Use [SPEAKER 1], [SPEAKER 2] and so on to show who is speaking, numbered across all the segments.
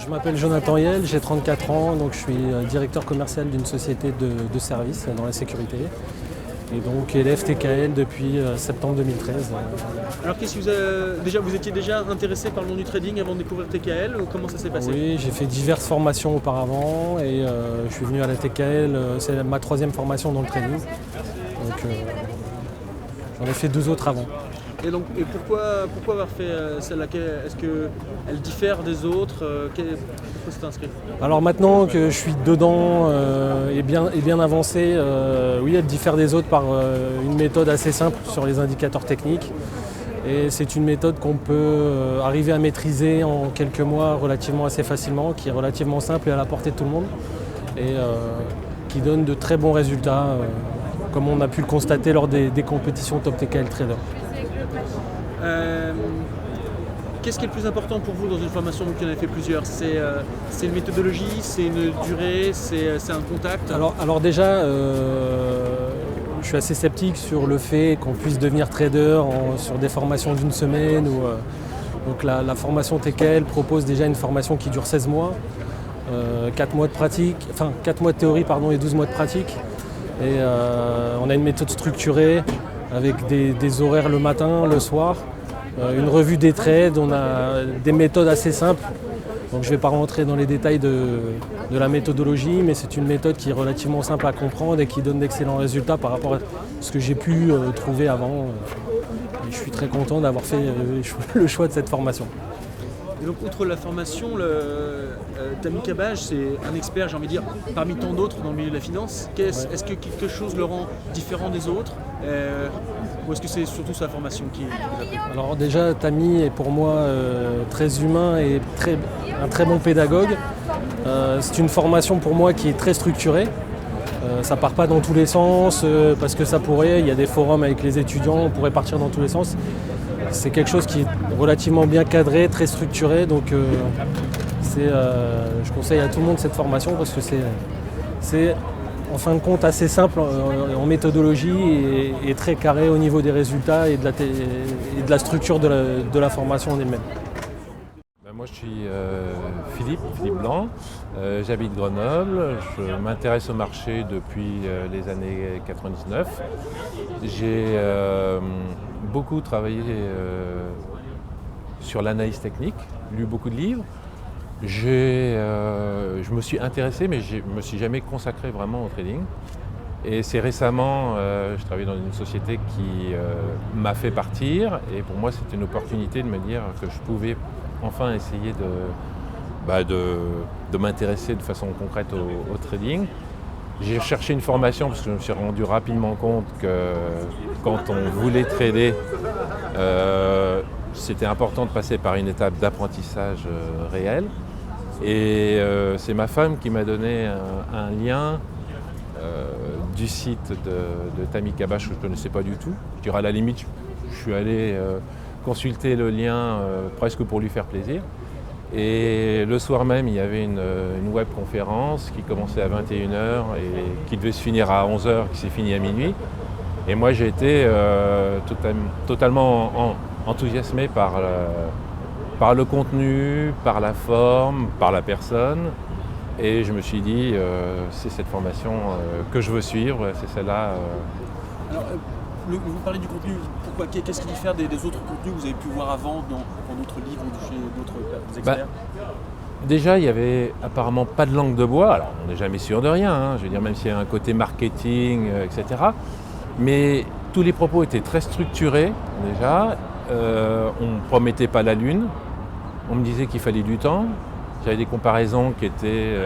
[SPEAKER 1] Je m'appelle Jonathan Yel, j'ai 34 ans, donc je suis directeur commercial d'une société de services dans la sécurité. Et donc élève TKL depuis septembre 2013.
[SPEAKER 2] Alors qu'est-ce que vous étiez déjà intéressé par le monde du trading avant de découvrir TKL ou comment ça s'est passé?
[SPEAKER 1] Oui, j'ai fait diverses formations auparavant et je suis venu à la TKL, c'est ma troisième formation dans le trading. Donc j'en ai fait deux autres avant.
[SPEAKER 2] Et pourquoi avoir fait celle-là? Est-ce qu'elle diffère des autres? Pourquoi c'est inscrit?
[SPEAKER 1] Alors maintenant que je suis dedans et bien avancé, oui, elle diffère des autres par une méthode assez simple sur les indicateurs techniques. Et c'est une méthode qu'on peut arriver à maîtriser en quelques mois relativement assez facilement, qui est relativement simple et à la portée de tout le monde et qui donne de très bons résultats, comme on a pu le constater lors des compétitions Top TKL Trader.
[SPEAKER 2] Qu'est-ce qui est le plus important pour vous dans une formation? Vous qui en avez fait plusieurs, c'est une méthodologie, c'est une durée, c'est un contact?
[SPEAKER 1] Alors déjà, je suis assez sceptique sur le fait qu'on puisse devenir trader sur des formations d'une semaine. Donc la formation TKL propose déjà une formation qui dure 16 mois, 4 mois de pratique, enfin 4 mois de théorie et 12 mois de pratique. Et on a une méthode structurée avec des horaires le matin, le soir, une revue des trades, on a des méthodes assez simples. Donc je ne vais pas rentrer dans les détails de la méthodologie, mais c'est une méthode qui est relativement simple à comprendre et qui donne d'excellents résultats par rapport à ce que j'ai pu trouver avant. Et je suis très content d'avoir fait le choix de cette formation.
[SPEAKER 2] Et donc, outre la formation, Tammy Cabage, c'est un expert, j'ai envie de dire, parmi tant d'autres dans le milieu de la finance. Est-ce que quelque chose le rend différent des autres ou est-ce que c'est surtout sa formation qui vous a plu?
[SPEAKER 1] Alors déjà, Tammy est pour moi très humain et un très bon pédagogue. C'est une formation pour moi qui est très structurée. Ça part pas dans tous les sens parce que il y a des forums avec les étudiants, on pourrait partir dans tous les sens. C'est quelque chose qui est relativement bien cadré, très structuré, donc je conseille à tout le monde cette formation parce que c'est en fin de compte assez simple en méthodologie et très carré au niveau des résultats et de la structure de la formation en elle-même.
[SPEAKER 3] Moi je suis Philippe Blanc, j'habite Grenoble, je m'intéresse au marché depuis les années 99. J'ai beaucoup travaillé sur l'analyse technique, lu beaucoup de livres. Je me suis intéressé mais je ne me suis jamais consacré vraiment au trading. Et c'est récemment, je travaille dans une société qui m'a fait partir et pour moi c'était une opportunité de me dire que je pouvais enfin essayer de m'intéresser de façon concrète au trading. J'ai cherché une formation parce que je me suis rendu rapidement compte que quand on voulait trader, c'était important de passer par une étape d'apprentissage réel. Et c'est ma femme qui m'a donné un lien du site de Tammy Cabage que je ne connaissais pas du tout. Je dirais à la limite, je suis allé consulter le lien presque pour lui faire plaisir. Et le soir même, il y avait une web conférence qui commençait à 21h et qui devait se finir à 11h, qui s'est finie à minuit. Et moi, j'ai été totalement enthousiasmé par le contenu, par la forme, par la personne. Et je me suis dit, c'est cette formation que je veux suivre, c'est celle-là.
[SPEAKER 2] Alors, vous parlez du contenu, pourquoi? Qu'est-ce qui diffère des autres contenus que vous avez pu voir avant dans d'autres livres ou chez d'autres experts?
[SPEAKER 3] Déjà, il n'y avait apparemment pas de langue de bois. Alors, on n'est jamais sûr de rien, hein. Je veux dire, même s'il y a un côté marketing, etc. Mais tous les propos étaient très structurés, déjà. On ne promettait pas la lune. On me disait qu'il fallait du temps. J'avais des comparaisons qui étaient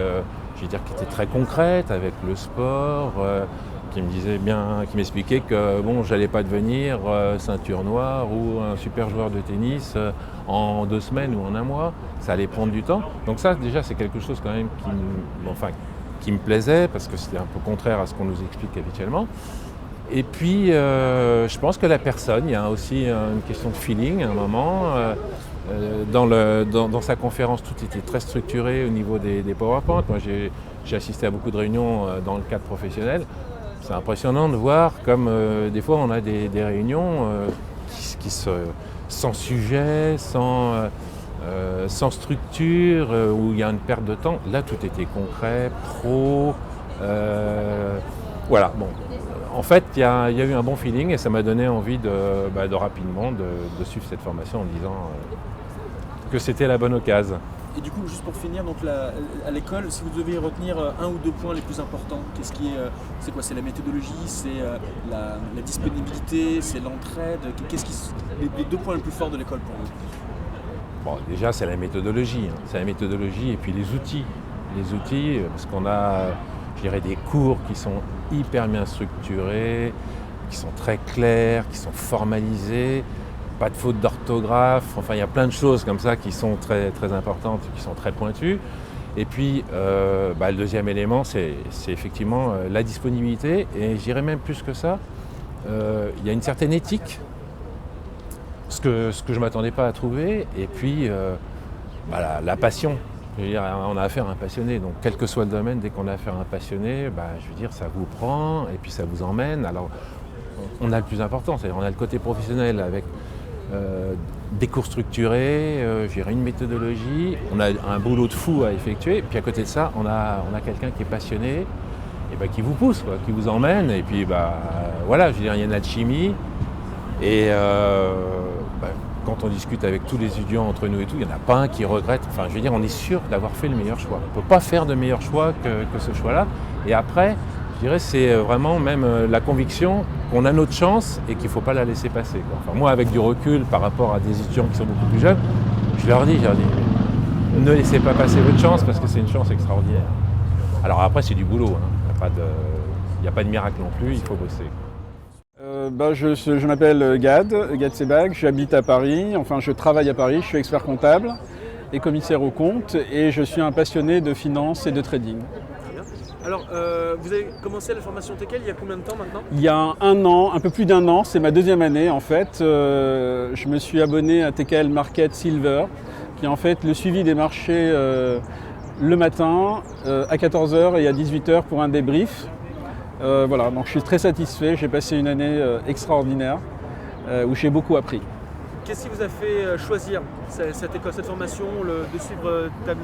[SPEAKER 3] très concrètes avec le sport, qui m'expliquait que bon, j'allais pas devenir ceinture noire ou un super joueur de tennis en 2 semaines ou en 1 mois. Ça allait prendre du temps. Donc ça, déjà, c'est quelque chose quand même qui me plaisait parce que c'était un peu contraire à ce qu'on nous explique habituellement. Et puis, je pense que la personne, il y a aussi une question de feeling à un moment. Dans sa conférence, tout était très structuré au niveau des PowerPoint. Moi, j'ai assisté à beaucoup de réunions dans le cadre professionnel. C'est impressionnant de voir comme des fois on a des réunions sans sujet, sans structure, où il y a une perte de temps. Là, tout était concret, pro. Voilà, bon. En fait, il y a eu un bon feeling et ça m'a donné envie de rapidement de suivre cette formation en me disant que c'était la bonne occasion.
[SPEAKER 2] Et du coup, juste pour finir, donc à l'école, si vous deviez retenir un ou deux points les plus importants, c'est quoi? C'est la méthodologie, c'est la disponibilité, c'est l'entraide. Les deux points les plus forts de l'école pour vous?
[SPEAKER 3] Bon, déjà, c'est la méthodologie. C'est la méthodologie et puis les outils. Les outils, parce qu'on a, je dirais, des cours qui sont hyper bien structurés, qui sont très clairs, qui sont formalisés, pas de faute d'orthographe. Enfin, il y a plein de choses comme ça qui sont très, très importantes, qui sont très pointues. Et puis, le deuxième élément, c'est effectivement la disponibilité. Et je dirais même plus que ça, il y a une certaine éthique. Ce que je ne m'attendais pas à trouver, et puis la passion. Je veux dire, on a affaire à un passionné, donc quel que soit le domaine, dès qu'on a affaire à un passionné, je veux dire, ça vous prend et puis ça vous emmène. Alors, on a le plus important, c'est-à-dire on a le côté professionnel avec des cours structurés, une méthodologie, on a un boulot de fou à effectuer, puis à côté de ça, on a quelqu'un qui est passionné, et qui vous pousse, quoi, qui vous emmène, et puis voilà, je veux dire, il y a une alchimie. Et quand on discute avec tous les étudiants entre nous et tout, il n'y en a pas un qui regrette. Enfin, je veux dire, on est sûr d'avoir fait le meilleur choix. On ne peut pas faire de meilleur choix que ce choix-là. Et après, je dirais, c'est vraiment même la conviction qu'on a notre chance et qu'il ne faut pas la laisser passer, quoi. Enfin, moi, avec du recul par rapport à des étudiants qui sont beaucoup plus jeunes, je leur dis, ne laissez pas passer votre chance parce que c'est une chance extraordinaire. Alors après, c'est du boulot, hein. Il n'y a pas de miracle non plus, il faut bosser.
[SPEAKER 4] Je m'appelle Gad Sebag, j'habite à Paris, enfin je travaille à Paris, je suis expert comptable et commissaire aux comptes et je suis un passionné de finance et de trading.
[SPEAKER 2] Alors, vous avez commencé la formation TKL il y a combien de temps maintenant?
[SPEAKER 4] Il y a un an, un peu plus d'un an, c'est ma deuxième année en fait. Je me suis abonné à TKL Market Silver, qui est en fait le suivi des marchés le matin à 14h et à 18h pour un débrief. Voilà, donc je suis très satisfait, j'ai passé une année extraordinaire où j'ai beaucoup appris.
[SPEAKER 2] Qu'est-ce qui vous a fait choisir cette école, cette formation, de suivre Tami?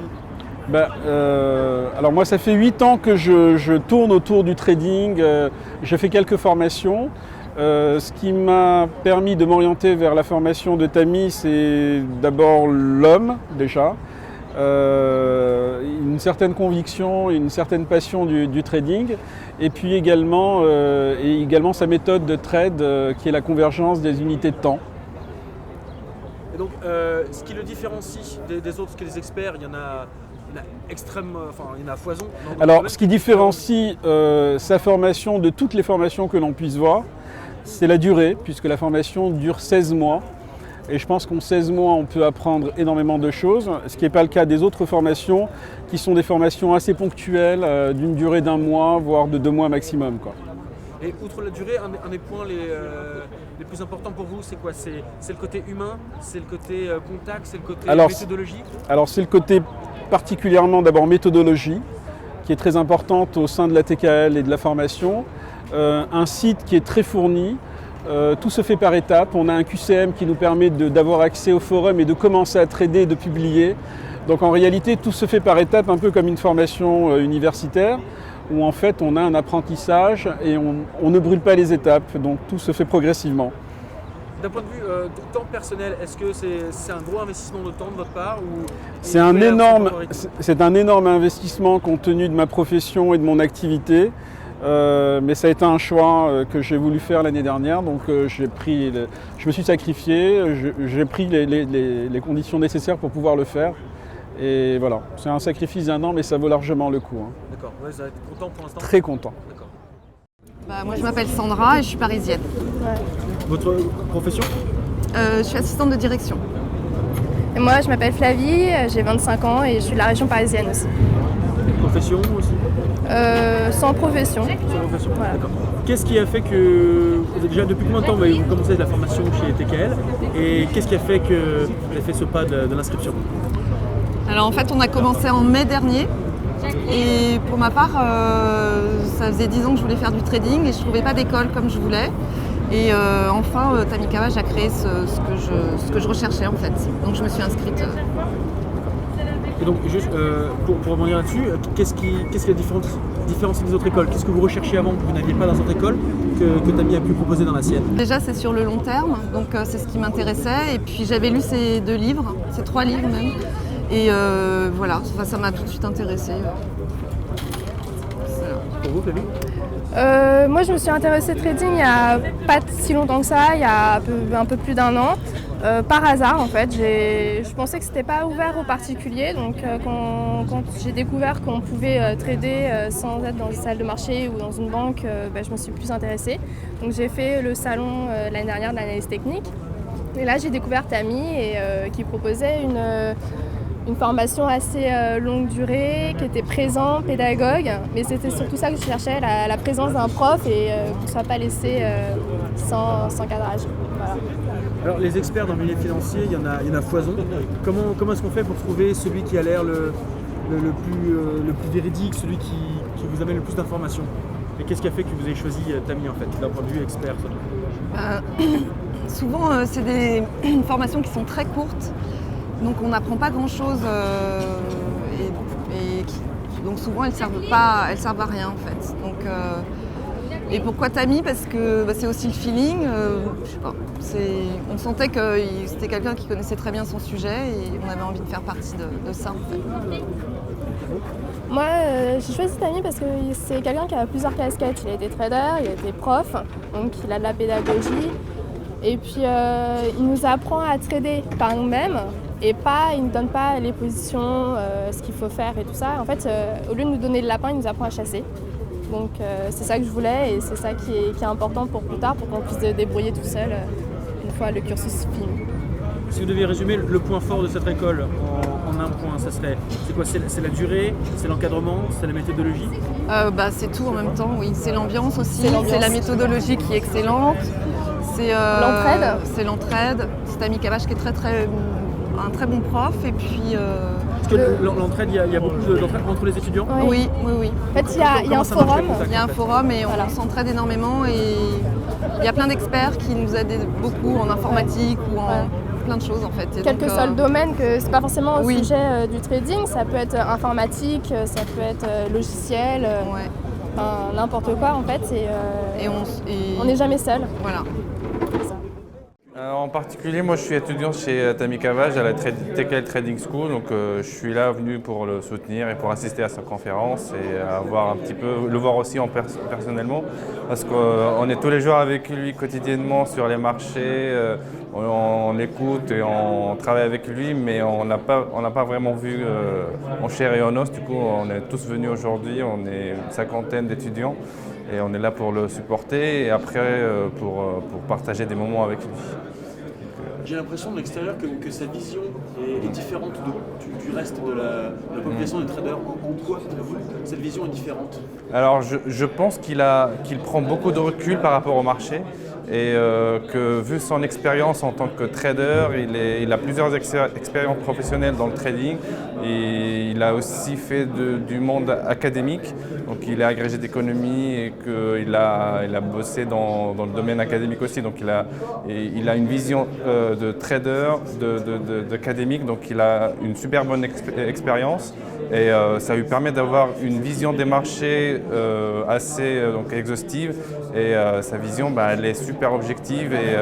[SPEAKER 4] Alors moi ça fait 8 ans que je tourne autour du trading, j'ai fait quelques formations. Ce qui m'a permis de m'orienter vers la formation de Tami, c'est d'abord l'homme déjà. Une certaine conviction, une certaine passion du trading et puis également sa méthode de trade qui est la convergence des unités de temps.
[SPEAKER 2] Et donc ce qui le différencie des autres, que les experts, il y en a à foison.
[SPEAKER 4] Alors ce qui différencie sa formation de toutes les formations que l'on puisse voir, c'est la durée, puisque la formation dure 16 mois. Et je pense qu'en 16 mois, on peut apprendre énormément de choses, ce qui n'est pas le cas des autres formations, qui sont des formations assez ponctuelles, d'une durée d'1 mois, voire de 2 mois maximum, quoi.
[SPEAKER 2] Et outre la durée, un des points les plus importants pour vous, c'est quoi? C'est le côté humain, c'est le côté contact, c'est le côté méthodologie? Alors c'est le côté
[SPEAKER 4] particulièrement d'abord méthodologie, qui est très importante au sein de la TKL et de la formation. Un site qui est très fourni. Tout se fait par étapes. On a un QCM qui nous permet d'avoir accès au forum et de commencer à trader, de publier. Donc en réalité, tout se fait par étapes, un peu comme une formation universitaire, où en fait on a un apprentissage et on ne brûle pas les étapes. Donc tout se fait progressivement.
[SPEAKER 2] D'un point de vue temps personnel, est-ce que c'est un gros investissement de temps de votre part ou
[SPEAKER 4] c'est un énorme investissement compte tenu de ma profession et de mon activité. Mais ça a été un choix que j'ai voulu faire l'année dernière, donc je me suis sacrifié, j'ai pris les conditions nécessaires pour pouvoir le faire. Et voilà, c'est un sacrifice d'1 an, mais ça vaut largement le coup.
[SPEAKER 2] D'accord, ouais, vous êtes content pour l'instant?
[SPEAKER 4] Très content.
[SPEAKER 2] D'accord.
[SPEAKER 5] Moi je m'appelle Sandra et je suis parisienne.
[SPEAKER 2] Ouais. Votre profession?
[SPEAKER 5] Je suis assistante de direction.
[SPEAKER 6] Et moi je m'appelle Flavie, j'ai 25 ans et je suis de la région parisienne aussi.
[SPEAKER 2] Profession aussi?
[SPEAKER 6] Sans profession.
[SPEAKER 2] Sans profession,
[SPEAKER 6] voilà.
[SPEAKER 2] D'accord. Qu'est-ce qui a fait que, déjà depuis combien de temps vous avez commencé la formation chez TKL et qu'est-ce qui a fait que vous avez fait ce pas de l'inscription?
[SPEAKER 5] Alors en fait on a commencé en mai dernier et pour ma part ça faisait 10 ans que je voulais faire du trading et je ne trouvais pas d'école comme je voulais. Et enfin, Tammy Cabage a créé ce que je recherchais en fait. Donc je me suis inscrite.
[SPEAKER 2] Et donc, juste pour rebondir là-dessus, qu'est-ce qui a différencié des autres écoles? Qu'est-ce que vous recherchiez avant que vous n'aviez pas dans votre école, que Tammy a pu proposer dans la sienne?
[SPEAKER 5] Déjà, c'est sur le long terme, donc c'est ce qui m'intéressait. Et puis j'avais lu ces 2 livres, ces 3 livres même. Et voilà, ça m'a tout de suite intéressée.
[SPEAKER 2] Pour vous, Flavie?
[SPEAKER 6] Moi, je me suis intéressée au trading il n'y a pas si longtemps que ça, il y a un peu plus d'1 an. Par hasard, en fait, je pensais que c'était pas ouvert aux particuliers. Donc, quand j'ai découvert qu'on pouvait trader sans être dans une salle de marché ou dans une banque, je me suis plus intéressée. Donc, j'ai fait le salon l'année dernière de l'analyse technique. Et là, j'ai découvert Tammy qui proposait une formation assez longue durée, qui était présent, pédagogue, mais c'était surtout ça que je cherchais, la présence d'un prof et qu'on ne soit pas laissé sans cadrage. Voilà.
[SPEAKER 2] Alors les experts dans le milieu financier, il y en a foison. Comment est-ce qu'on fait pour trouver celui qui a l'air le plus véridique, celui qui vous amène le plus d'informations? Et qu'est-ce qui a fait que vous avez choisi Tammy en fait, d'un point de vue expert?
[SPEAKER 5] Souvent, c'est des formations qui sont très courtes. Donc on n'apprend pas grand-chose donc souvent elles servent à rien en fait. Donc, et pourquoi Tammy? Parce que c'est aussi le feeling. Je sais pas, on sentait que c'était quelqu'un qui connaissait très bien son sujet et on avait envie de faire partie de ça en fait.
[SPEAKER 6] Moi, j'ai choisi Tammy parce que c'est quelqu'un qui a plusieurs casquettes. Il a été trader, il a été prof, donc il a de la pédagogie. Et puis il nous apprend à trader par nous-mêmes. Et il ne donne pas les positions, ce qu'il faut faire et tout ça. En fait, au lieu de nous donner le lapin, il nous apprend à chasser. Donc c'est ça que je voulais et c'est ça qui est important pour plus tard, pour qu'on puisse se débrouiller tout seul une fois le cursus fini.
[SPEAKER 2] Si vous deviez résumer le point fort de cette école en un point, ça serait, c'est quoi? C'est la durée, c'est l'encadrement, c'est la méthodologie?
[SPEAKER 5] C'est tout en même temps, oui. C'est l'ambiance aussi, c'est la méthodologie qui est excellente. C'est
[SPEAKER 6] l'entraide.
[SPEAKER 5] C'est l'entraide. C'est Tammy Cabage qui est un très bon prof et puis...
[SPEAKER 2] Parce que l'entraide, il y a beaucoup d'entraide entre les étudiants?
[SPEAKER 5] Oui.
[SPEAKER 6] En fait, il y a un forum.
[SPEAKER 5] Il y a un forum et on s'entraide énormément et il y a plein d'experts qui nous aident beaucoup en informatique ou en plein de choses en fait.
[SPEAKER 6] Quel que soit le domaine, que c'est pas forcément au sujet du trading, ça peut être informatique, ça peut être logiciel, n'importe quoi en fait. On n'est jamais seul.
[SPEAKER 5] Voilà.
[SPEAKER 7] En particulier, moi je suis étudiant chez Tammy Cabage à la TKL Trading School, donc je suis là venu pour le soutenir et pour assister à sa conférence et à voir un petit peu, le voir aussi personnellement, parce qu'on est tous les jours avec lui quotidiennement sur les marchés, on l'écoute et on travaille avec lui, mais on n'a pas vraiment vu en chair et en os. Du coup, on est tous venus aujourd'hui, on est une 50aine d'étudiants et on est là pour le supporter et après pour partager des moments avec lui.
[SPEAKER 2] J'ai l'impression de l'extérieur que sa vision est différente du reste de la population des traders. En quoi, pour vous, cette vision est différente?
[SPEAKER 7] Alors je pense qu'il prend beaucoup de recul par rapport au marché et que vu son expérience en tant que trader, il a plusieurs expériences professionnelles dans le trading et il a aussi fait du monde académique. Donc il est agrégé d'économie et qu'il a bossé dans le domaine académique aussi. Donc il a une vision de trader, d'académique, donc il a une super bonne expérience et ça lui permet d'avoir une vision des marchés assez exhaustive et sa vision elle est super objective et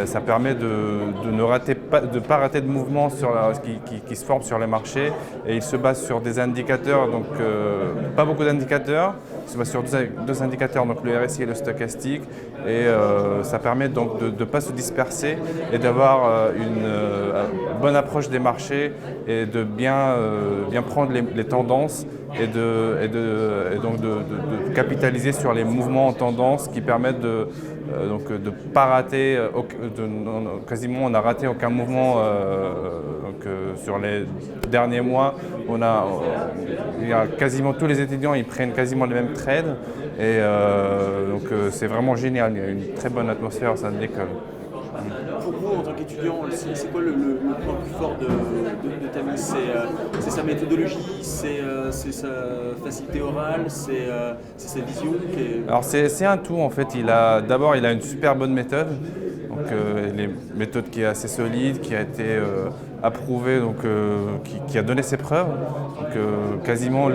[SPEAKER 7] ça permet de ne pas rater de mouvements qui se forment sur les marchés et il se base sur des indicateurs, donc pas beaucoup d'indicateurs, il se base sur deux indicateurs, donc le RSI et le stochastique et ça permet donc de ne pas se disperser et d'avoir une bonne approche des marchés et de bien prendre les tendances et donc de capitaliser sur les mouvements en tendance qui permettent de pas rater, quasiment on n'a raté aucun mouvement sur les derniers mois. Il y a quasiment tous les étudiants, ils prennent quasiment les mêmes trades et donc c'est vraiment génial, il y a une très bonne atmosphère au sein de l'école.
[SPEAKER 2] Pour vous, en tant qu'étudiant, c'est quoi le point plus fort de Tammy? C'est sa méthodologie, c'est sa facilité orale, c'est sa vision
[SPEAKER 7] Alors c'est un tout en fait. D'abord il a une super bonne méthode, donc une méthode qui est assez solide, qui a été approuvée, donc qui a donné ses preuves. Donc quasiment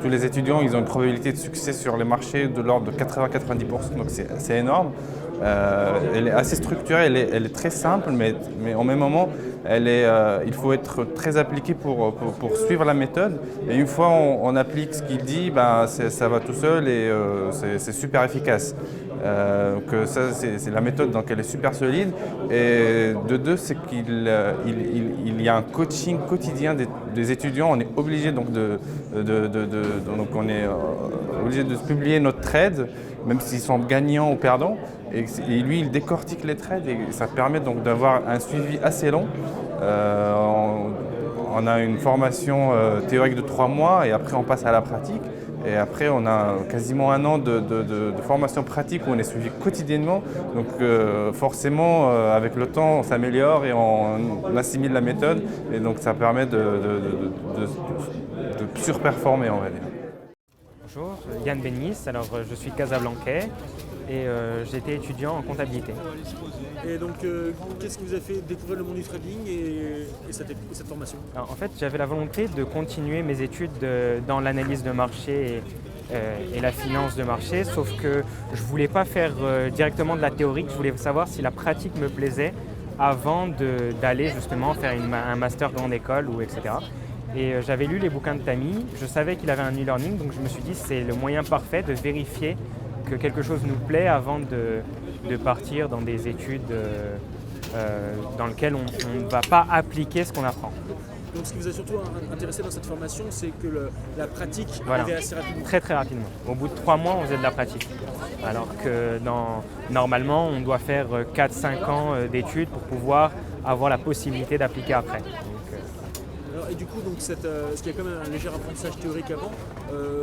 [SPEAKER 7] tous les étudiants, ils ont une probabilité de succès sur les marchés de l'ordre de 80-90%, donc c'est énorme. Elle est assez structurée, elle est très simple, mais en même moment, il faut être très appliqué pour suivre la méthode. Et une fois on applique ce qu'il dit, ça va tout seul et c'est super efficace. Ça, c'est la méthode, donc elle est super solide. Et de deux, c'est qu'il y a un coaching quotidien des étudiants. On est obligé donc obligé de publier notre trade, même s'ils sont gagnants ou perdants. Et lui, il décortique les trades et ça permet donc d'avoir un suivi assez long. On a une formation théorique de 3 mois et après on passe à la pratique. Et après, on a quasiment 1 an de formation pratique où on est suivi quotidiennement. Donc forcément, avec le temps, on s'améliore et on assimile la méthode. Et donc ça permet de surperformer, on va dire.
[SPEAKER 8] Bonjour, Yann Benis, alors je suis casablancais et j'étais étudiant en comptabilité.
[SPEAKER 2] Et donc, qu'est-ce qui vous a fait découvrir le monde du trading et cette formation?
[SPEAKER 8] Alors, en fait, j'avais la volonté de continuer mes études dans l'analyse de marché et la finance de marché, sauf que je ne voulais pas faire directement de la théorie, je voulais savoir si la pratique me plaisait avant d'aller justement faire un master grande école ou etc. Et j'avais lu les bouquins de Tammy, je savais qu'il avait un e-learning, donc je me suis dit c'est le moyen parfait de vérifier que quelque chose nous plaît avant de partir dans des études dans lesquelles on ne va pas appliquer ce qu'on apprend.
[SPEAKER 2] Donc ce qui vous a surtout intéressé dans cette formation, c'est que la pratique arrivait assez rapidement.
[SPEAKER 8] Très très rapidement. Au bout de 3 mois, on faisait de la pratique. Alors que normalement, on doit faire 4-5 ans d'études pour pouvoir avoir la possibilité d'appliquer après.
[SPEAKER 2] Alors, et du coup, donc, ce qui a quand même un léger apprentissage théorique avant,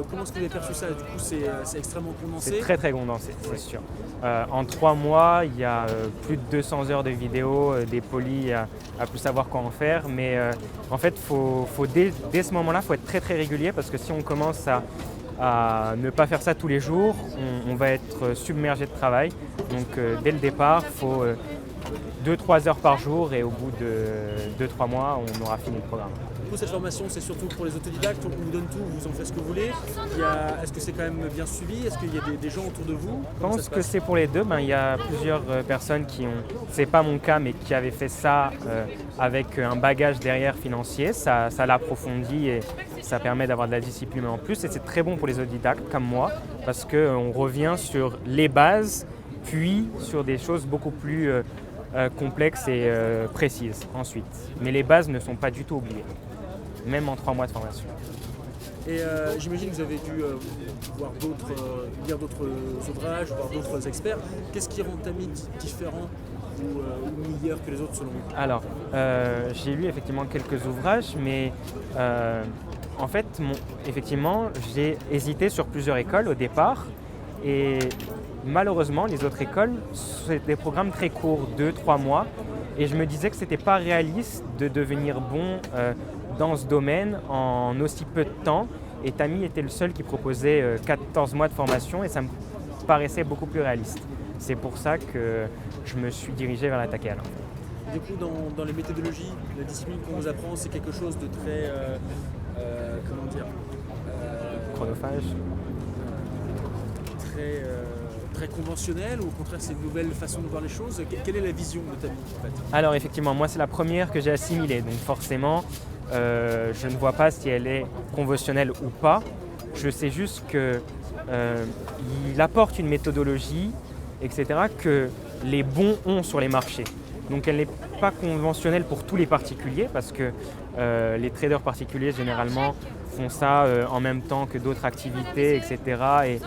[SPEAKER 2] comment est-ce que vous avez perçu ça? Du coup, c'est extrêmement condensé?
[SPEAKER 8] C'est très très condensé, c'est sûr. En 3 mois, il y a plus de 200 heures de vidéos, des polis à plus savoir quoi en faire. Mais en fait, dès ce moment-là, il faut être très très régulier parce que si on commence à ne pas faire ça tous les jours, on va être submergé de travail. Donc dès le départ, il faut 2-3 heures par jour et au bout de 2-3 mois, on aura fini le programme.
[SPEAKER 2] Du coup, cette formation, c'est surtout pour les autodidactes, on vous donne tout, vous en faites ce que vous voulez. Est-ce que c'est quand même bien suivi? Est-ce qu'il y a des gens autour de vous?
[SPEAKER 8] Je pense que c'est pour les deux. Il y a plusieurs personnes qui ont, c'est pas mon cas, mais qui avaient fait ça avec un bagage derrière financier. Ça l'approfondit et ça permet d'avoir de la discipline en plus. Et c'est très bon pour les autodidactes comme moi parce qu'on revient sur les bases, puis sur des choses beaucoup plus complexes et précises ensuite. Mais les bases ne sont pas du tout oubliées, même en 3 mois de formation.
[SPEAKER 2] Et j'imagine que vous avez dû lire d'autres ouvrages, voir d'autres experts. Qu'est-ce qui rend Tammy différent ou meilleur que les autres selon vous?
[SPEAKER 8] Alors, j'ai lu effectivement quelques ouvrages, mais en fait, effectivement, j'ai hésité sur plusieurs écoles au départ. Et malheureusement, les autres écoles, c'est des programmes très courts, 2-3 mois. Et je me disais que ce n'était pas réaliste de devenir bon dans ce domaine en aussi peu de temps. Et Tammy était le seul qui proposait 14 mois de formation et ça me paraissait beaucoup plus réaliste. C'est pour ça que je me suis dirigé vers la TAKL.
[SPEAKER 2] Du coup, dans les méthodologies, la discipline qu'on vous apprend, c'est quelque chose de très…
[SPEAKER 8] chronophage.
[SPEAKER 2] Très conventionnel ou au contraire c'est une nouvelle façon de voir les choses? Quelle est la vision de Tammy en fait?
[SPEAKER 8] Alors effectivement, moi c'est la première que j'ai assimilée, donc forcément je ne vois pas si elle est conventionnelle ou pas. Je sais juste qu'il apporte une méthodologie, etc., que les bons ont sur les marchés. Donc elle n'est pas conventionnelle pour tous les particuliers parce que les traders particuliers généralement font ça en même temps que d'autres activités, etc. Et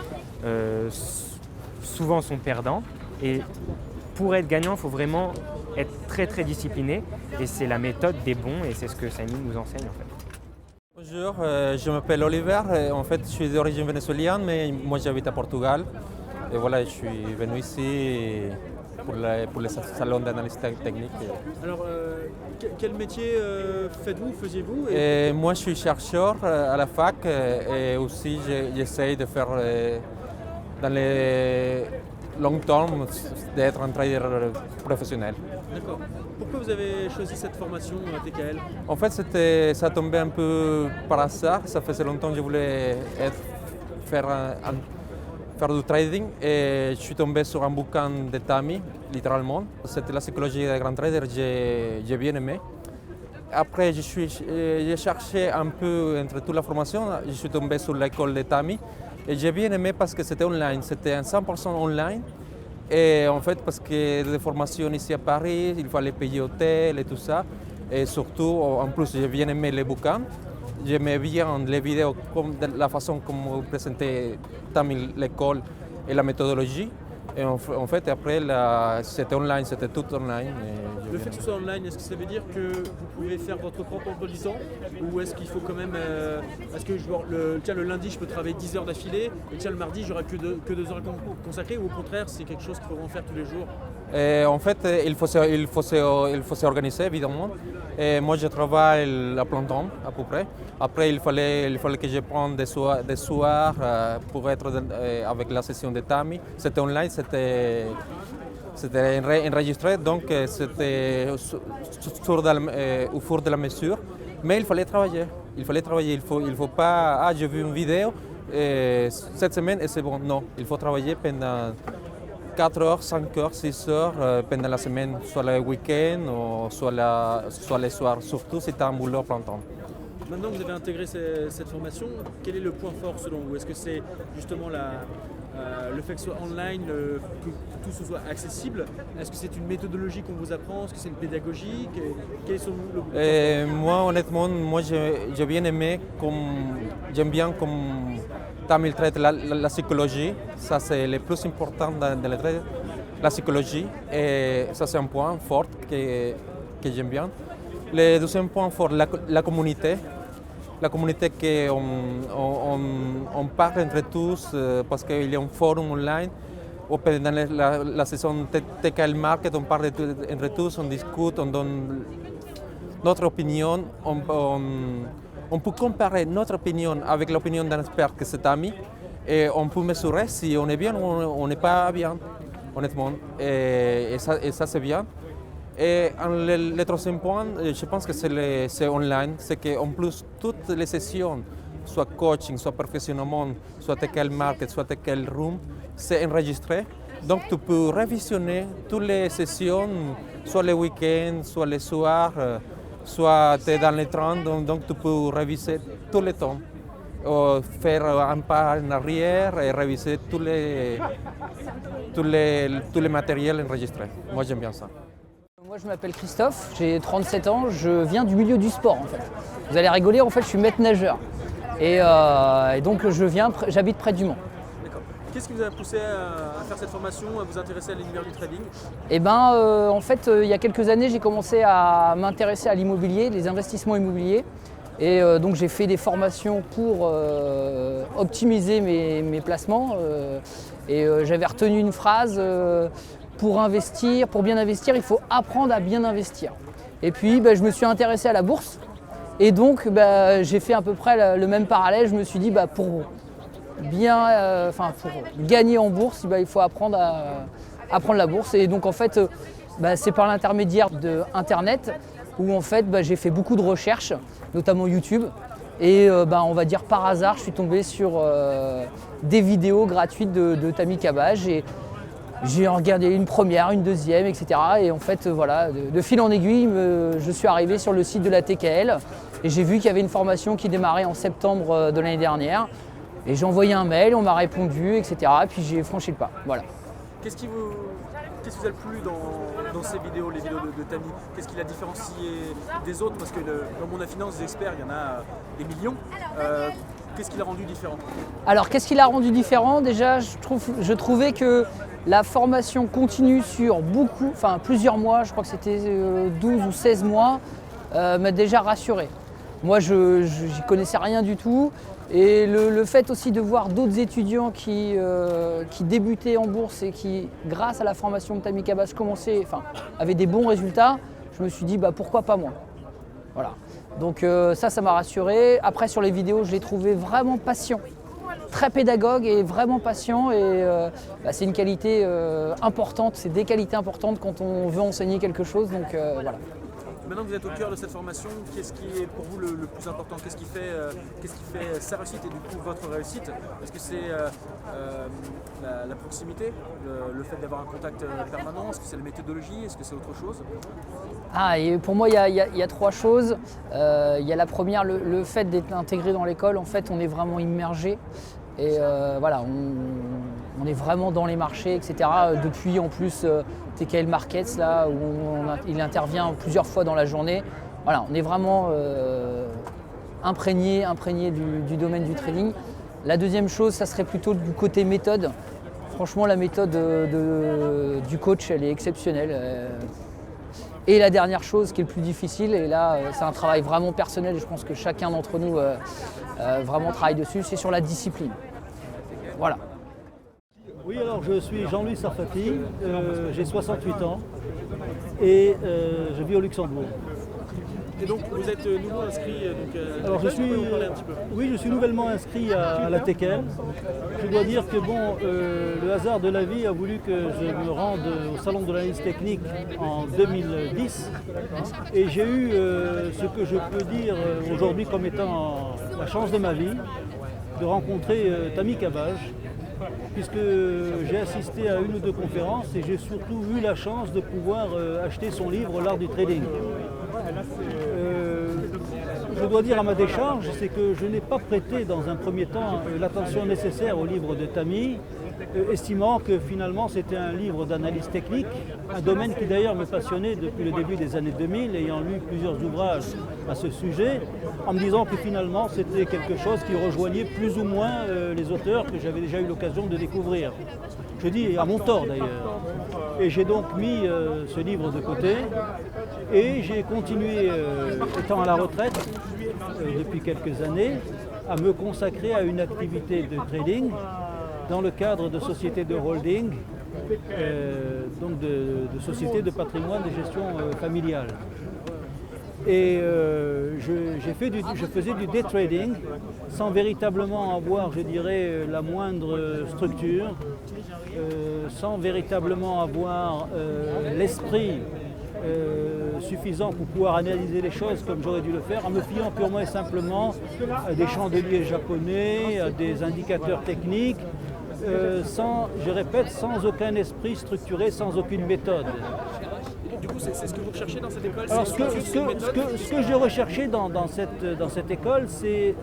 [SPEAKER 8] souvent sont perdants. Et pour être gagnant, il faut vraiment être très très discipliné. Et c'est la méthode des bons et c'est ce que Samy nous enseigne en fait.
[SPEAKER 9] Bonjour, je m'appelle Oliver. En fait, je suis d'origine vénézuélienne, mais moi j'habite à Portugal. Et voilà, je suis venu ici pour les salons d'analyse technique.
[SPEAKER 2] Alors, quel métier faisiez-vous
[SPEAKER 9] Et moi, je suis chercheur à la fac et aussi j'essaye de faire dans les long terme d'être un trader professionnel.
[SPEAKER 2] D'accord. Pourquoi vous avez choisi cette formation à TKL?
[SPEAKER 9] En fait, ça tombait un peu par hasard. Ça faisait longtemps que je voulais faire du trading et je suis tombé sur un bouquin de Tami, littéralement. C'était la psychologie des grands traders, j'ai bien aimé. Après, j'ai cherché un peu entre toute la formation, je suis tombé sur l'école de Tami et j'ai bien aimé parce que c'était online, c'était 100% online. Et en fait, parce que des formations ici à Paris, il fallait payer hôtel et tout ça. Et surtout, en plus, j'ai bien aimé les bouquins. J'aimais bien les vidéos, la façon comme vous présentez l'école et la méthodologie. Et en fait, après, c'était online, c'était tout online.
[SPEAKER 2] Le fait que ce soit online, est-ce que ça veut dire que vous pouvez faire votre propre emploi du temps? Ou est-ce qu'il faut quand même... est-ce que le lundi, je peux travailler 10 heures d'affilée, et le mardi, j'aurai que 2 heures consacrées, ou au contraire, c'est quelque chose qu'il faut en faire tous les jours?
[SPEAKER 9] En fait, il faut s'organiser, évidemment. Et moi, je travaille à plein temps, à peu près. Après, il fallait que je prenne des soirs pour être avec la session de Tami. C'était online, c'était enregistré, donc c'était au fur et à mesure. Mais il fallait travailler. Il faut pas, j'ai vu une vidéo cette semaine et c'est bon. Non, il faut travailler pendant 4 heures, 5 heures, 6 heures pendant la semaine, soit le week-end ou soit les soirs, surtout si tu as un boulot plein temps.
[SPEAKER 2] Maintenant que vous avez intégré cette formation, quel est le point fort selon vous? Est-ce que c'est justement le fait que ce soit online, que tout ce soit accessible? Est-ce que c'est une méthodologie qu'on vous apprend? Est-ce que c'est une pédagogie? Quel est le point fort?
[SPEAKER 9] Moi, honnêtement, j'ai bien aimé, j'aime bien comme Tamil traite la psychologie. Ça, c'est le plus important dans le trade, la psychologie. Et ça, c'est un point fort que j'aime bien. Le deuxième point fort, la communauté. La communauté qu'on parle entre tous parce qu'il y a un forum online. Dans la saison TKL Market, on parle entre tous, on discute, on donne notre opinion. On peut comparer notre opinion avec l'opinion d'un expert que c'est Tami et on peut mesurer si on est bien ou on n'est pas bien, honnêtement. Et ça c'est bien. Et le troisième point, je pense que c'est online, c'est qu'en plus toutes les sessions, soit coaching, soit professionnellement, soit TKL Market, soit TKL Room, c'est enregistré. Donc tu peux révisionner toutes les sessions, soit les week-ends, soit les soirs, soit tu es dans les trains, donc tu peux réviser tout le temps. Faire un pas en arrière et réviser tous les matériels enregistrés. Moi j'aime bien ça.
[SPEAKER 10] Moi je m'appelle Christophe, j'ai 37 ans, je viens du milieu du sport en fait. Vous allez rigoler, en fait je suis maître nageur et donc j'habite près du Mans.
[SPEAKER 2] D'accord. Qu'est-ce qui vous a poussé à faire cette formation, à vous intéresser à l'univers du trading?
[SPEAKER 10] Eh ben en fait il y a quelques années j'ai commencé à m'intéresser à l'immobilier, les investissements immobiliers et donc j'ai fait des formations pour optimiser mes placements et j'avais retenu une phrase pour investir, pour bien investir, il faut apprendre à bien investir. Et puis je me suis intéressé à la bourse et donc j'ai fait à peu près le même parallèle. Je me suis dit pour gagner en bourse, il faut apprendre à apprendre la bourse. Et donc en fait c'est par l'intermédiaire d'internet où en fait j'ai fait beaucoup de recherches, notamment YouTube. Et on va dire par hasard, je suis tombé sur des vidéos gratuites de Tami Cabbage. Et j'ai regardé une première, une deuxième, etc. Et en fait, voilà, de fil en aiguille, je suis arrivé sur le site de la TKL et j'ai vu qu'il y avait une formation qui démarrait en septembre de l'année dernière. Et j'ai envoyé un mail, on m'a répondu, etc. Et puis j'ai franchi le pas. Voilà.
[SPEAKER 2] Qu'est-ce qui vous a le plu dans ces vidéos, les vidéos de Tami? Qu'est-ce qui l'a différencié des autres? Parce que dans mon finance, des experts, il y en a des millions. Qu'est-ce qui l'a rendu différent?
[SPEAKER 10] Alors, qu'est-ce qui l'a rendu différent? Déjà, je trouvais que la formation continue sur plusieurs mois, je crois que c'était 12 ou 16 mois, m'a déjà rassuré. Moi, je n'y connaissais rien du tout. Et le fait aussi de voir d'autres étudiants qui débutaient en bourse et qui, grâce à la formation de Tammy Kabbage, avaient des bons résultats, je me suis dit pourquoi pas moi. Voilà. Donc ça m'a rassuré. Après, sur les vidéos, je l'ai trouvé vraiment patient, très pédagogue et vraiment patient. Et c'est une qualité importante, c'est des qualités importantes quand on veut enseigner quelque chose. Donc voilà.
[SPEAKER 2] Maintenant que vous êtes au cœur de cette formation, qu'est-ce qui est pour vous le plus important? Qu'est-ce qui fait sa réussite et du coup votre réussite? Est-ce que c'est la proximité, le fait d'avoir un contact permanent? Est-ce que c'est la méthodologie? Est-ce que c'est autre chose?
[SPEAKER 10] Et pour moi, il y a 3 choses. Il y a la première, le fait d'être intégré dans l'école. En fait, on est vraiment immergé. Et voilà, on est vraiment dans les marchés, etc. Depuis en plus TKL Markets, là, où il intervient plusieurs fois dans la journée. Voilà, on est vraiment imprégné du domaine du trading. La deuxième chose, ça serait plutôt du côté méthode. Franchement, la méthode du coach, elle est exceptionnelle. Et la dernière chose qui est le plus difficile, et là c'est un travail vraiment personnel et je pense que chacun d'entre nous vraiment travaille dessus, c'est sur la discipline. Voilà.
[SPEAKER 11] Oui, alors je suis Jean-Louis Sarfati, j'ai 68 ans et je vis au Luxembourg.
[SPEAKER 2] Et donc vous êtes nouveau inscrit
[SPEAKER 11] alors je suis nouvellement inscrit à la TKL. Je dois dire que le hasard de la vie a voulu que je me rende au salon de l'analyse technique en 2010 et j'ai eu ce que je peux dire aujourd'hui comme étant la chance de ma vie de rencontrer Tammy Kabbage, puisque j'ai assisté à 1 ou 2 conférences et j'ai surtout eu la chance de pouvoir acheter son livre L'art du trading. Je dois dire à ma décharge, c'est que je n'ai pas prêté dans un premier temps l'attention nécessaire au livre de Tammy, estimant que finalement c'était un livre d'analyse technique, un domaine qui d'ailleurs me passionnait depuis le début des années 2000, ayant lu plusieurs ouvrages à ce sujet, en me disant que finalement c'était quelque chose qui rejoignait plus ou moins les auteurs que j'avais déjà eu l'occasion de découvrir. Je dis à mon tort d'ailleurs. Et j'ai donc mis ce livre de côté et j'ai continué, étant à la retraite depuis quelques années, à me consacrer à une activité de trading dans le cadre de sociétés de holding, donc de sociétés de patrimoine de gestion familiale. Et je faisais du day trading sans véritablement avoir, je dirais, la moindre structure, sans véritablement avoir l'esprit suffisant pour pouvoir analyser les choses comme j'aurais dû le faire, en me fiant purement et simplement à des chandeliers japonais, à des indicateurs techniques, sans aucun esprit structuré, sans aucune méthode.
[SPEAKER 2] Du coup, c'est ce que vous recherchez dans cette école?
[SPEAKER 11] Alors, ce que j'ai recherché dans cette école, c'est,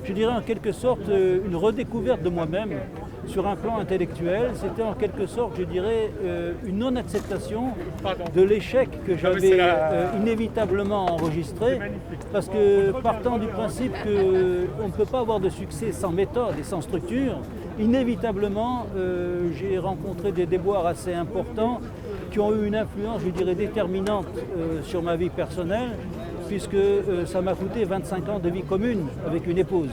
[SPEAKER 11] je dirais en quelque sorte, une redécouverte de moi-même sur un plan intellectuel. C'était en quelque sorte, je dirais, une non-acceptation de l'échec que j'avais inévitablement enregistré, parce que partant du principe qu'on ne peut pas avoir de succès sans méthode et sans structure, inévitablement, j'ai rencontré des déboires assez importants qui ont eu une influence, je dirais, déterminante sur ma vie personnelle, puisque ça m'a coûté 25 ans de vie commune avec une épouse.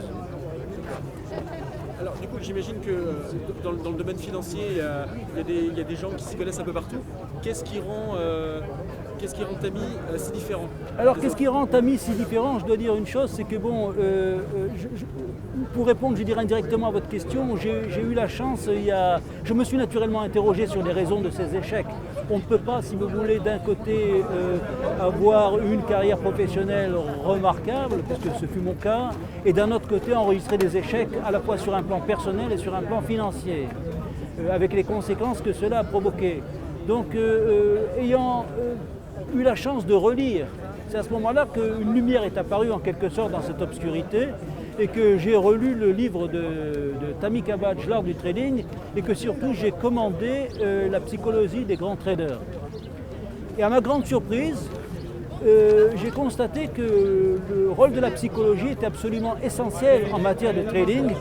[SPEAKER 2] Alors du coup, j'imagine que dans le domaine financier, il y a des gens qui s'y connaissent un peu partout. Qu'est-ce qui rend Tammy si différent?
[SPEAKER 11] Alors qu'est-ce qui rend Tammy si différent? Je dois dire une chose, c'est que pour répondre, je dirais indirectement à votre question, j'ai eu la chance, je me suis naturellement interrogé sur les raisons de ces échecs. On ne peut pas, si vous voulez, d'un côté avoir une carrière professionnelle remarquable, puisque ce fut mon cas, et d'un autre côté enregistrer des échecs à la fois sur un plan personnel et sur un plan financier, avec les conséquences que cela a provoquées. Donc, ayant eu la chance de relire, c'est à ce moment-là qu'une lumière est apparue en quelque sorte dans cette obscurité, et que j'ai relu le livre de Tammy Kabbage, L'art du trading, et que surtout j'ai commandé La psychologie des grands traders. Et à ma grande surprise, j'ai constaté que le rôle de la psychologie était absolument essentiel en matière de trading,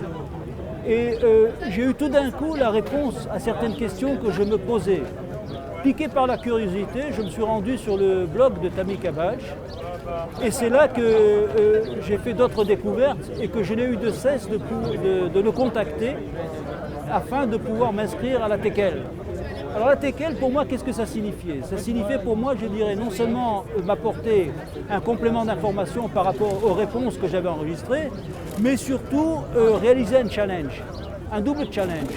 [SPEAKER 11] et j'ai eu tout d'un coup la réponse à certaines questions que je me posais. Piqué par la curiosité, je me suis rendu sur le blog de Tammy Kabbage Et c'est là que j'ai fait d'autres découvertes et que je n'ai eu de cesse de le contacter afin de pouvoir m'inscrire à la TECEL. Alors la TECEL, pour moi, qu'est-ce que ça signifiait? Ça signifiait pour moi, je dirais, non seulement m'apporter un complément d'information par rapport aux réponses que j'avais enregistrées, mais surtout réaliser un challenge, un double challenge.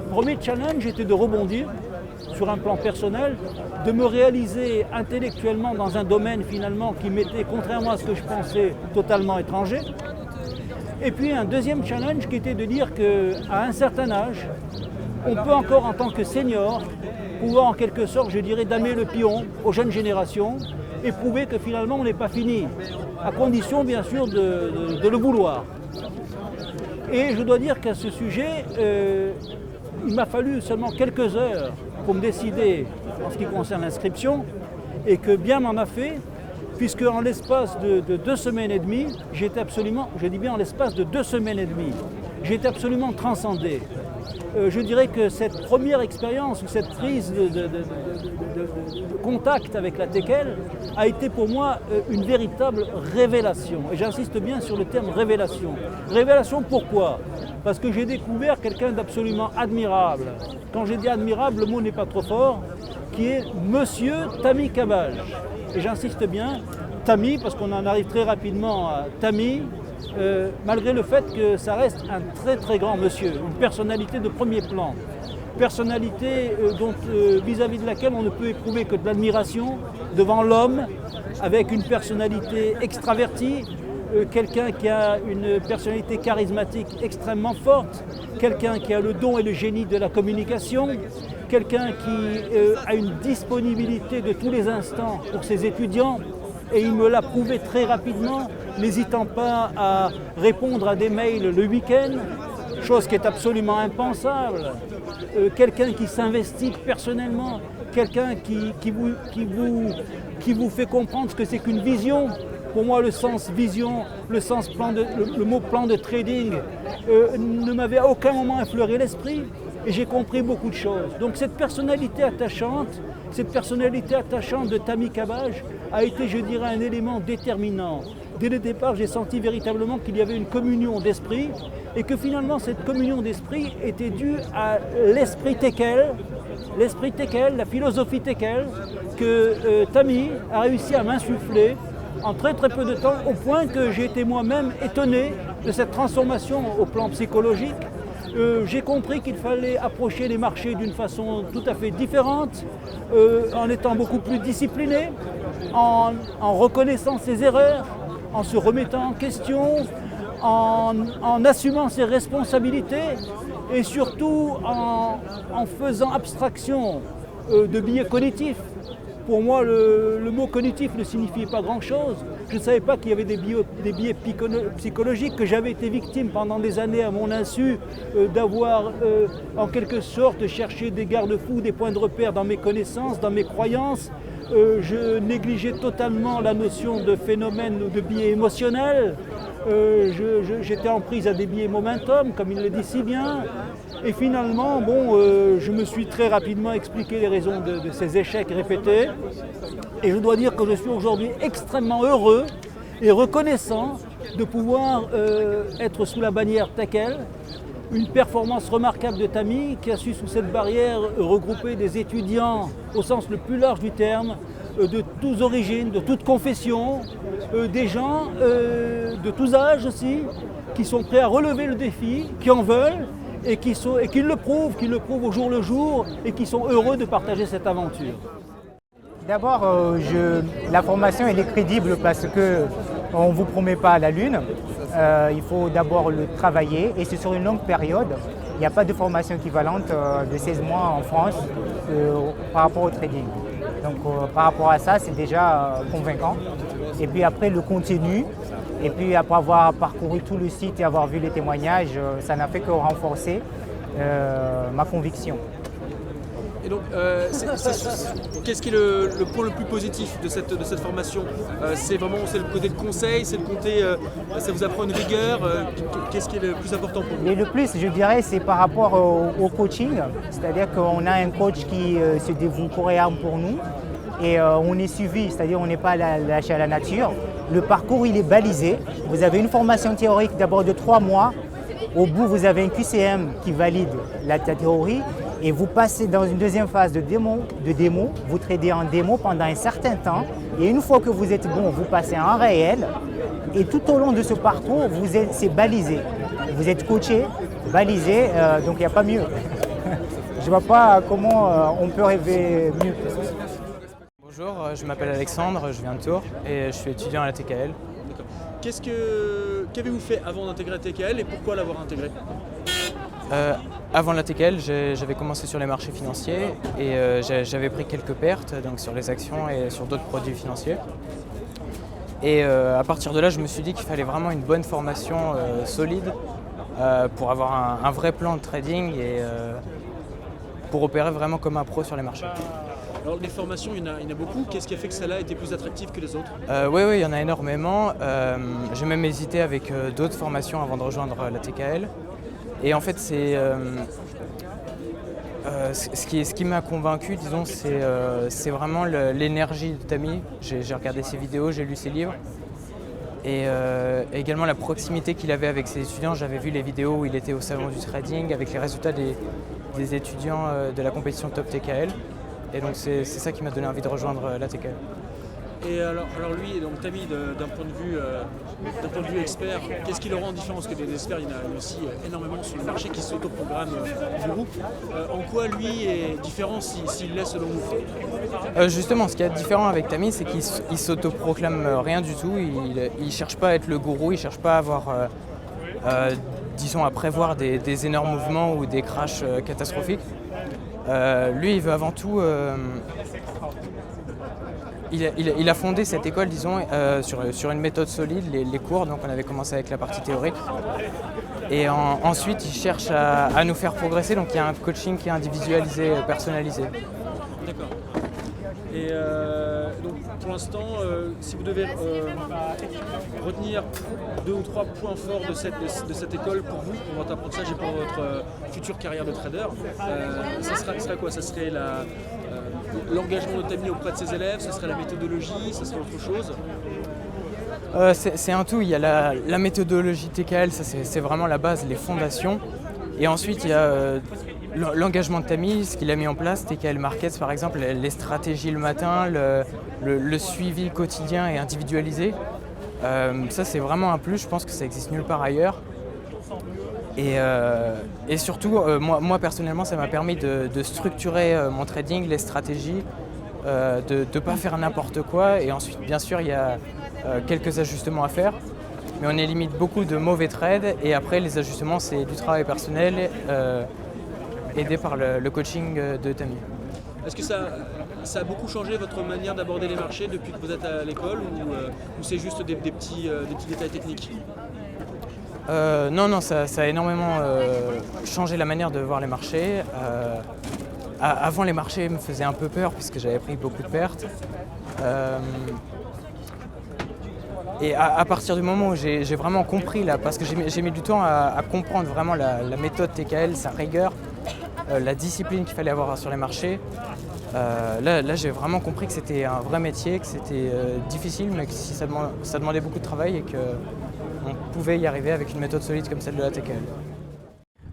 [SPEAKER 11] Le premier challenge était de rebondir sur un plan personnel, de me réaliser intellectuellement dans un domaine finalement qui m'était, contrairement à ce que je pensais, totalement étranger. Et puis un deuxième challenge qui était de dire qu'à un certain âge, on peut encore en tant que senior pouvoir en quelque sorte, je dirais, damer le pion aux jeunes générations et prouver que finalement on n'est pas fini, à condition bien sûr de le vouloir. Et je dois dire qu'à ce sujet, il m'a fallu seulement quelques heures pour me décider en ce qui concerne l'inscription et que bien m'en a fait, puisque en l'espace de 2 semaines et demie, j'étais absolument, je dis bien en l'espace de 2 semaines et demie, j'étais absolument transcendé. Je dirais que cette première expérience ou cette prise de contact avec la TECEL a été pour moi une véritable révélation. Et j'insiste bien sur le terme révélation. Révélation pourquoi? Parce que j'ai découvert quelqu'un d'absolument admirable. Quand j'ai dit admirable, le mot n'est pas trop fort, qui est Monsieur Tami Cabage. Et j'insiste bien, Tami, parce qu'on en arrive très rapidement à Tami, malgré le fait que ça reste un très très grand monsieur, une personnalité de premier plan, personnalité vis-à-vis de laquelle on ne peut éprouver que de l'admiration devant l'homme, avec une personnalité extravertie, quelqu'un qui a une personnalité charismatique extrêmement forte, quelqu'un qui a le don et le génie de la communication, quelqu'un qui a une disponibilité de tous les instants pour ses étudiants, et il me l'a prouvé très rapidement, n'hésitant pas à répondre à des mails le week-end, chose qui est absolument impensable. Quelqu'un qui s'investit personnellement, quelqu'un qui vous fait comprendre ce que c'est qu'une vision. Pour moi, le sens vision, le mot plan de trading ne m'avait à aucun moment effleuré l'esprit et j'ai compris beaucoup de choses. Donc cette personnalité attachante de Tami Cabage a été, je dirais, un élément déterminant. Dès le départ, j'ai senti véritablement qu'il y avait une communion d'esprit et que finalement cette communion d'esprit était due à l'esprit TECEL, la philosophie TECEL que Tami a réussi à m'insuffler en très très peu de temps, au point que j'ai été moi-même étonné de cette transformation au plan psychologique. J'ai compris qu'il fallait approcher les marchés d'une façon tout à fait différente, en étant beaucoup plus discipliné, en reconnaissant ses erreurs, en se remettant en question, en assumant ses responsabilités et surtout en faisant abstraction de biais cognitifs. Pour moi, le mot cognitif ne signifiait pas grand-chose. Je ne savais pas qu'il y avait des biais psychologiques, que j'avais été victime pendant des années à mon insu d'avoir en quelque sorte cherché des garde-fous, des points de repère dans mes connaissances, dans mes croyances. Je négligeais totalement la notion de phénomène ou de biais émotionnel. J'étais en prise à des biais momentum, comme il le dit si bien. Et finalement, je me suis très rapidement expliqué les raisons de ces échecs répétés. Et je dois dire que je suis aujourd'hui extrêmement heureux et reconnaissant de pouvoir être sous la bannière TECEL. Une performance remarquable de Tami qui a su sous cette barrière regrouper des étudiants au sens le plus large du terme, de toutes origines, de toutes confessions, des gens de tous âges aussi, qui sont prêts à relever le défi, qui en veulent et qui le prouvent au jour le jour et qui sont heureux de partager cette aventure.
[SPEAKER 12] D'abord, la formation elle est crédible parce qu'on ne vous promet pas la lune. Il faut d'abord le travailler et c'est sur une longue période. Il n'y a pas de formation équivalente de 16 mois en France par rapport au trading. Donc par rapport à ça, c'est déjà convaincant. Et puis après, le contenu. Et puis après avoir parcouru tout le site et avoir vu les témoignages, ça n'a fait que renforcer ma conviction.
[SPEAKER 2] Et donc, qu'est-ce qui est le point le plus positif de cette formation? C'est le côté de conseil, c'est le côté, ça vous apprend une rigueur. Qu'est-ce qui est le plus important pour vous?
[SPEAKER 12] Et le plus, je dirais, c'est par rapport au coaching. C'est-à-dire qu'on a un coach qui se dévoue corps et âme pour nous. et on est suivi, c'est-à-dire on n'est pas lâché à la nature. Le parcours il est balisé. Vous avez une formation théorique d'abord de 3 mois. Au bout, vous avez un QCM qui valide la théorie et vous passez dans une deuxième phase de démo. Vous tradez en démo pendant un certain temps et une fois que vous êtes bon, vous passez en réel et tout au long de ce parcours, c'est balisé. Vous êtes coaché, balisé, donc il n'y a pas mieux. Je ne vois pas comment on peut rêver mieux.
[SPEAKER 13] Bonjour, je m'appelle Alexandre, je viens de Tours et je suis étudiant à la TKL.
[SPEAKER 2] Qu'avez-vous fait avant d'intégrer la TKL et pourquoi l'avoir intégré?
[SPEAKER 13] Avant la TKL, j'avais commencé sur les marchés financiers et j'avais pris quelques pertes donc sur les actions et sur d'autres produits financiers. Et à partir de là, je me suis dit qu'il fallait vraiment une bonne formation solide pour avoir un vrai plan de trading et pour opérer vraiment comme un pro sur les marchés.
[SPEAKER 2] Alors les formations, il y en a beaucoup. Qu'est-ce qui a fait que celle-là était plus attractive que les autres?
[SPEAKER 13] Oui, il y en a énormément. J'ai même hésité avec d'autres formations avant de rejoindre la TKL. Et en fait, ce qui m'a convaincu, disons, c'est vraiment l'énergie de Tammy. J'ai regardé ses vidéos, j'ai lu ses livres. Et également la proximité qu'il avait avec ses étudiants. J'avais vu les vidéos où il était au salon du trading avec les résultats des étudiants de la compétition Top TKL. Et donc c'est ça qui m'a donné envie de rejoindre la TKL.
[SPEAKER 2] Et alors lui, donc Tammy, d'un point de vue expert, qu'est-ce qui le rend différent? Parce que des experts, il y en a aussi énormément sur le marché qui s'autoprogramment du groupe. En quoi lui est différent s'il l'est selon vous?
[SPEAKER 13] Justement, ce qui est différent avec Tammy, c'est qu'il ne s'autoproclame rien du tout. Il ne cherche pas à être le gourou, il ne cherche pas à avoir, disons, à prévoir des énormes mouvements ou des crashs catastrophiques. Lui, il veut avant tout... Il a fondé cette école, disons, sur une méthode solide, les cours. Donc on avait commencé avec la partie théorique. Et ensuite, il cherche à nous faire progresser. Donc il y a un coaching qui est individualisé, personnalisé.
[SPEAKER 2] D'accord. Et donc pour l'instant, si vous devez retenir 2 ou 3 points forts de cette école pour vous, pour votre apprentissage et pour votre future carrière de trader, ça serait quoi? Ça serait l'engagement de Tammy auprès de ses élèves, ce serait la méthodologie, ça serait autre chose?
[SPEAKER 13] C'est un tout. Il y a la méthodologie TKL, ça c'est vraiment la base, les fondations. Et ensuite, il y a l'engagement de Tammy, ce qu'il a mis en place, TKL Markets par exemple, les stratégies le matin, le suivi quotidien et individualisé. Ça c'est vraiment un plus, je pense que ça existe nulle part ailleurs. Et surtout, moi personnellement, ça m'a permis de structurer mon trading, les stratégies, de ne pas faire n'importe quoi. Et ensuite, bien sûr, il y a quelques ajustements à faire. Mais on élimine beaucoup de mauvais trades. Et après, les ajustements, c'est du travail personnel, aidé par le coaching de Tammy.
[SPEAKER 2] Est-ce que ça a beaucoup changé votre manière d'aborder les marchés depuis que vous êtes à l'école ou c'est juste des petits détails techniques?
[SPEAKER 13] Non, ça a énormément changé la manière de voir les marchés. Avant, les marchés me faisaient un peu peur puisque j'avais pris beaucoup de pertes. Et à partir du moment où j'ai vraiment compris, là, parce que j'ai mis du temps à comprendre vraiment la méthode TKL, sa rigueur, la discipline qu'il fallait avoir sur les marchés, là j'ai vraiment compris que c'était un vrai métier, que c'était difficile, mais que ça demandait beaucoup de travail et qu'on pouvait y arriver avec une méthode solide comme celle de la TKL.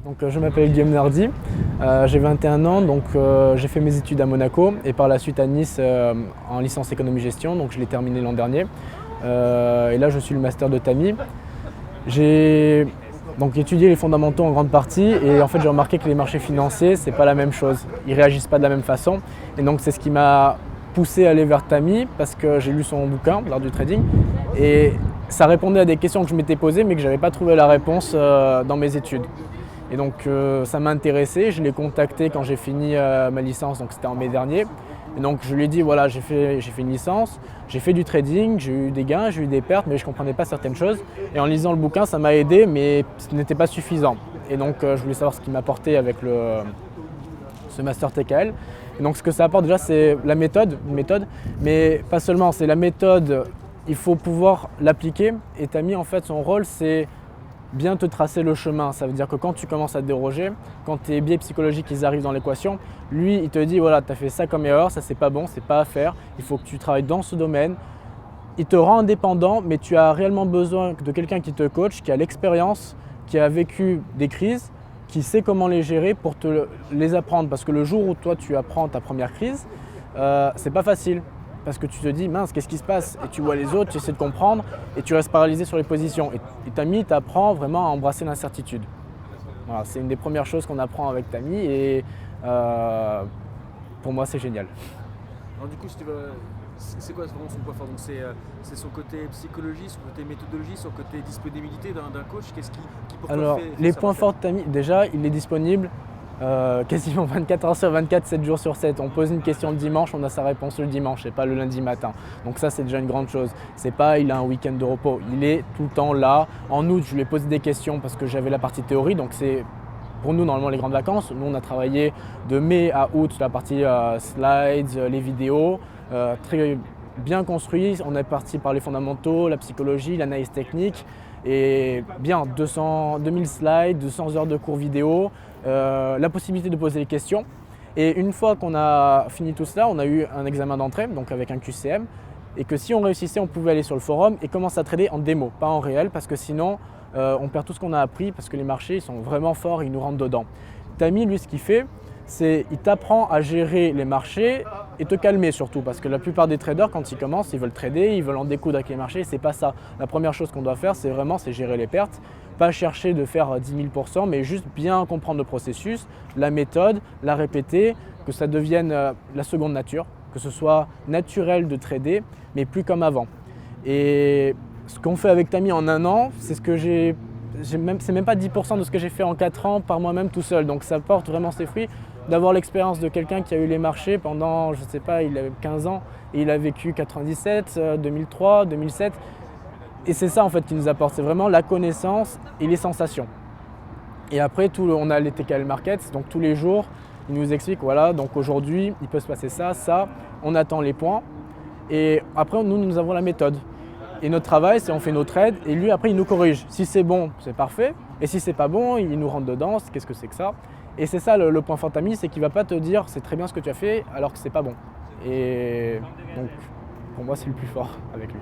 [SPEAKER 14] Donc, je m'appelle Guillaume Nardi, j'ai 21 ans, donc j'ai fait mes études à Monaco et par la suite à Nice en licence économie-gestion, donc je l'ai terminé l'an dernier. Et là je suis le master de Tammy. J'ai donc étudié les fondamentaux en grande partie et en fait j'ai remarqué que les marchés financiers c'est pas la même chose, ils réagissent pas de la même façon et donc c'est ce qui m'a poussé à aller vers Tammy parce que j'ai lu son bouquin, l'art du trading, et ça répondait à des questions que je m'étais posées mais que j'avais pas trouvé la réponse dans mes études. Et donc ça m'a intéressé, je l'ai contacté quand j'ai fini ma licence, donc c'était en mai dernier. Et donc je lui ai dit voilà, j'ai fait une licence, j'ai fait du trading, j'ai eu des gains, j'ai eu des pertes, mais je ne comprenais pas certaines choses. Et en lisant le bouquin, ça m'a aidé, mais ce n'était pas suffisant. Et donc je voulais savoir ce qu'il m'apportait avec ce master TKL. Et donc ce que ça apporte déjà, c'est la méthode, mais pas seulement, c'est la méthode, il faut pouvoir l'appliquer. Et Tammy, en fait, son rôle, c'est bien te tracer le chemin. Ça veut dire que quand tu commences à déroger, quand tes biais psychologiques ils arrivent dans l'équation, lui il te dit voilà, tu as fait ça comme erreur, ça c'est pas bon, c'est pas à faire, il faut que tu travailles dans ce domaine. Il te rend indépendant, mais tu as réellement besoin de quelqu'un qui te coach, qui a l'expérience, qui a vécu des crises, qui sait comment les gérer pour te les apprendre. Parce que le jour où toi tu apprends ta première crise, c'est pas facile. Parce que tu te dis mince, qu'est-ce qui se passe? Et tu vois les autres, tu essaies de comprendre et tu restes paralysé sur les positions. Et Tami t'apprend vraiment à embrasser l'incertitude. Voilà, c'est une des premières choses qu'on apprend avec Tami et pour moi c'est génial.
[SPEAKER 2] Alors du coup, c'est quoi vraiment son point fort? Donc c'est son côté psychologie, son côté méthodologie, son côté disponibilité d'un coach. Qu'est-ce qui pour toi
[SPEAKER 14] Alors
[SPEAKER 2] fait
[SPEAKER 14] les
[SPEAKER 2] ça
[SPEAKER 14] points
[SPEAKER 2] marche?
[SPEAKER 14] forts de Tami, déjà il est disponible quasiment 24 heures sur 24, 7 jours sur 7. On pose une question le dimanche, on a sa réponse le dimanche et pas le lundi matin. Donc ça c'est déjà une grande chose. C'est pas il a un week-end de repos, il est tout le temps là. En août je lui ai posé des questions parce que j'avais la partie théorie, donc c'est pour nous normalement les grandes vacances. Nous on a travaillé de mai à août la partie slides, les vidéos, très bien construit. On est parti par les fondamentaux, la psychologie, l'analyse technique et bien 2000 slides, 200 heures de cours vidéo. La possibilité de poser des questions. Et une fois qu'on a fini tout cela, on a eu un examen d'entrée, donc avec un QCM, et que si on réussissait, on pouvait aller sur le forum et commencer à trader en démo, pas en réel, parce que sinon, on perd tout ce qu'on a appris, parce que les marchés ils sont vraiment forts et ils nous rentrent dedans. Tami, lui, ce qu'il fait, c'est qu'il t'apprend à gérer les marchés et te calmer surtout, parce que la plupart des traders, quand ils commencent, ils veulent trader, ils veulent en découdre avec les marchés, c'est pas ça. La première chose qu'on doit faire, c'est gérer les pertes. Pas chercher de faire 10 000%, mais juste bien comprendre le processus, la méthode, la répéter, que ça devienne la seconde nature, que ce soit naturel de trader, mais plus comme avant. Et ce qu'on fait avec Tami en un an, c'est même pas 10% de ce que j'ai fait en 4 ans par moi-même tout seul. Donc ça porte vraiment ses fruits d'avoir l'expérience de quelqu'un qui a eu les marchés pendant, je sais pas, il avait 15 ans et il a vécu 97, 2003, 2007. Et c'est ça en fait qui nous apporte, c'est vraiment la connaissance et les sensations. Et après, on a les TKL Markets, donc tous les jours, il nous explique, voilà, donc aujourd'hui, il peut se passer ça, ça, on attend les points. Et après, nous avons la méthode. Et notre travail, c'est on fait nos trades et lui, après, il nous corrige. Si c'est bon, c'est parfait. Et si c'est pas bon, il nous rentre dedans, qu'est-ce que c'est que ça? Et c'est ça le point fort de Tami, c'est qu'il va pas te dire, c'est très bien ce que tu as fait, alors que c'est pas bon. Et donc, pour moi, c'est le plus fort avec lui.